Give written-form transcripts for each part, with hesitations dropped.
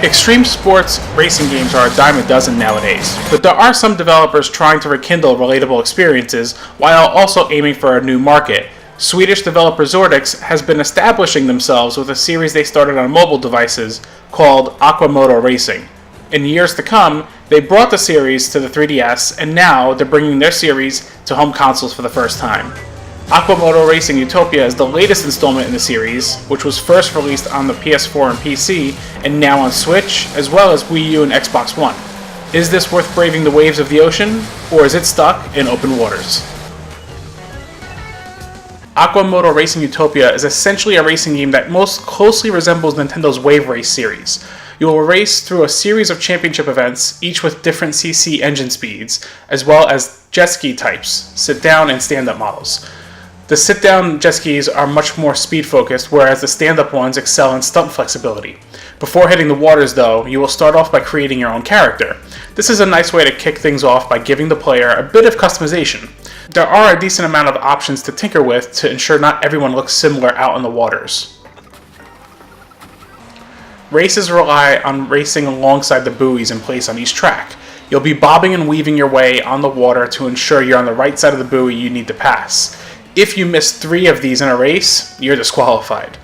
Extreme sports racing games are a dime a dozen nowadays, but there are some developers trying to rekindle relatable experiences while also aiming for a new market. Swedish developer Zordix has been establishing themselves with a series they started on mobile devices called Aqua Moto Racing. In years to come, they brought the series to the 3DS, and now they're bringing their series to home consoles for the first time. Aqua Moto Racing Utopia is the latest installment in the series, which was first released on the PS4 and PC, and now on Switch, as well as Wii U and Xbox One. Is this worth braving the waves of the ocean, or is it stuck in open waters? Aqua Moto Racing Utopia is essentially a racing game that most closely resembles Nintendo's Wave Race series. You will race through a series of championship events, each with different CC engine speeds, as well as jet ski types, sit-down and stand-up models. The sit-down jet skis are much more speed-focused, whereas the stand-up ones excel in stunt flexibility. Before hitting the waters, though, you will start off by creating your own character. This is a nice way to kick things off by giving the player a bit of customization. There are a decent amount of options to tinker with to ensure not everyone looks similar out in the waters. Races rely on racing alongside the buoys in place on each track. You'll be bobbing and weaving your way on the water to ensure you're on the right side of the buoy you need to pass. If you miss 3 of these in a race, you're disqualified.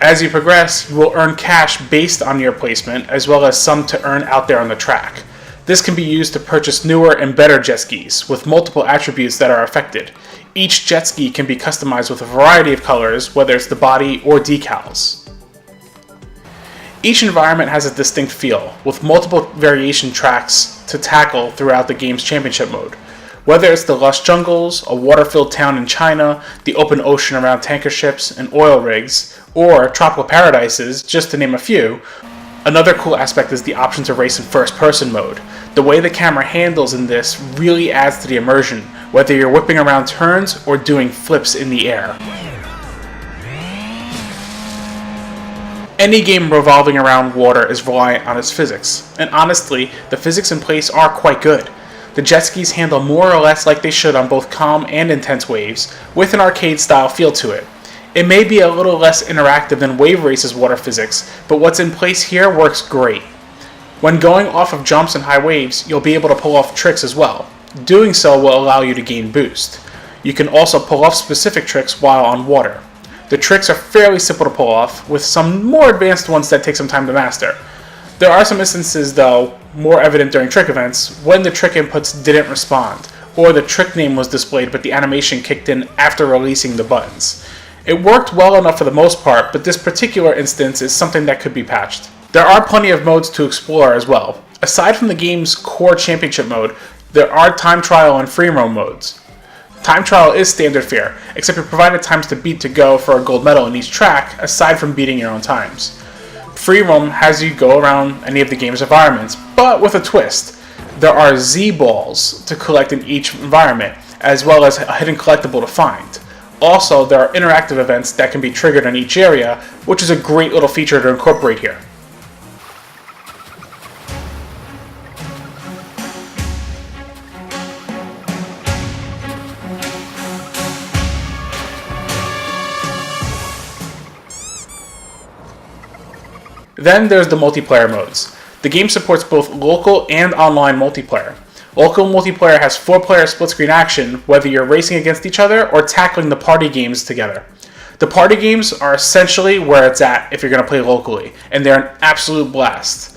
As you progress, you will earn cash based on your placement, as well as some to earn out there on the track. This can be used to purchase newer and better jet skis, with multiple attributes that are affected. Each jet ski can be customized with a variety of colors, whether it's the body or decals. Each environment has a distinct feel, with multiple variation tracks to tackle throughout the game's championship mode. Whether it's the lush jungles, a water-filled town in China, the open ocean around tanker ships and oil rigs, or tropical paradises, just to name a few, another cool aspect is the option to race in first-person mode. The way the camera handles in this really adds to the immersion, whether you're whipping around turns or doing flips in the air. Any game revolving around water is reliant on its physics, and honestly, the physics in place are quite good. The jet skis handle more or less like they should on both calm and intense waves, with an arcade-style feel to it. It may be a little less interactive than Wave Race's water physics, but what's in place here works great. When going off of jumps and high waves, you'll be able to pull off tricks as well. Doing so will allow you to gain boost. You can also pull off specific tricks while on water. The tricks are fairly simple to pull off, with some more advanced ones that take some time to master. There are some instances, though, more evident during trick events, when the trick inputs didn't respond, or the trick name was displayed but the animation kicked in after releasing the buttons. It worked well enough for the most part, but this particular instance is something that could be patched. There are plenty of modes to explore as well. Aside from the game's core championship mode, there are time trial and free roam modes. Time trial is standard fare, except you're provided times to beat to go for a gold medal in each track, aside from beating your own times. Free roam has you go around any of the game's environments, but with a twist. There are Z-balls to collect in each environment, as well as a hidden collectible to find. Also, there are interactive events that can be triggered in each area, which is a great little feature to incorporate here. Then there's the multiplayer modes. The game supports both local and online multiplayer. Local multiplayer has 4-player split-screen action, whether you're racing against each other or tackling the party games together. The party games are essentially where it's at if you're going to play locally, and they're an absolute blast.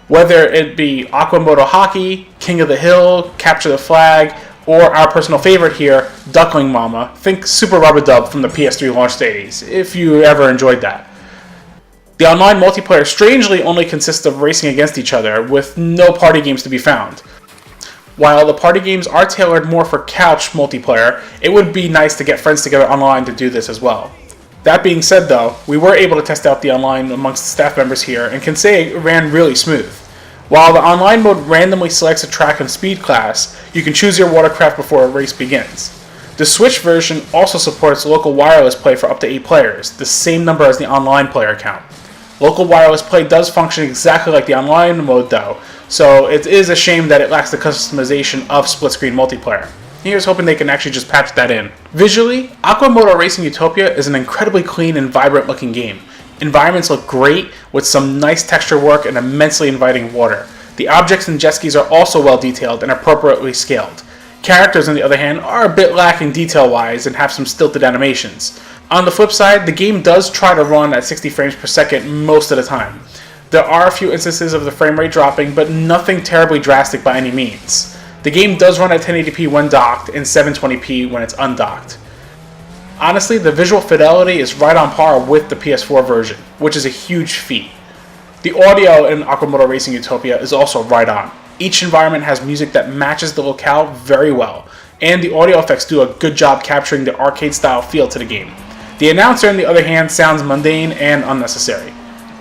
Whether it be Aqua Moto Hockey, King of the Hill, Capture the Flag, or our personal favorite here, Duckling Mama, think Super Rub-a-Dub from the PS3 launch days, if you ever enjoyed that. The online multiplayer strangely only consists of racing against each other, with no party games to be found. While the party games are tailored more for couch multiplayer, it would be nice to get friends together online to do this as well. That being said though, we were able to test out the online amongst staff members here and can say it ran really smooth. While the online mode randomly selects a track and speed class, you can choose your watercraft before a race begins. The Switch version also supports local wireless play for up to 8 players, the same number as the online player count. Local wireless play does function exactly like the online mode though, so it is a shame that it lacks the customization of split-screen multiplayer. Here's hoping they can actually just patch that in. Visually, Aqua Moto Racing Utopia is an incredibly clean and vibrant looking game. Environments look great with some nice texture work and immensely inviting water. The objects and jet skis are also well detailed and appropriately scaled. Characters, on the other hand, are a bit lacking detail-wise and have some stilted animations. On the flip side, the game does try to run at 60 frames per second most of the time. There are a few instances of the frame rate dropping, but nothing terribly drastic by any means. The game does run at 1080p when docked and 720p when it's undocked. Honestly, the visual fidelity is right on par with the PS4 version, which is a huge feat. The audio in Aqua Moto Racing Utopia is also right on. Each environment has music that matches the locale very well, and the audio effects do a good job capturing the arcade-style feel to the game. The announcer, on the other hand, sounds mundane and unnecessary.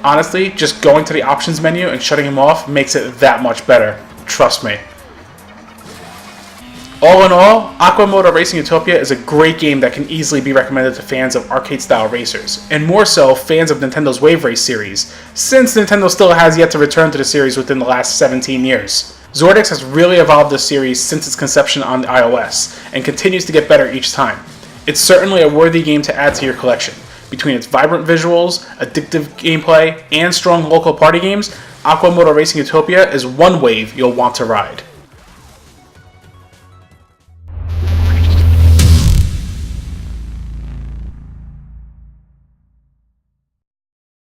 Honestly, just going to the options menu and shutting him off makes it that much better. Trust me. All in all, Aqua Moto Racing Utopia is a great game that can easily be recommended to fans of arcade-style racers, and more so fans of Nintendo's Wave Race series, since Nintendo still has yet to return to the series within the last 17 years. Zordix has really evolved this series since its conception on the iOS, and continues to get better each time. It's certainly a worthy game to add to your collection. Between its vibrant visuals, addictive gameplay, and strong local party games, Aqua Moto Racing Utopia is one wave you'll want to ride.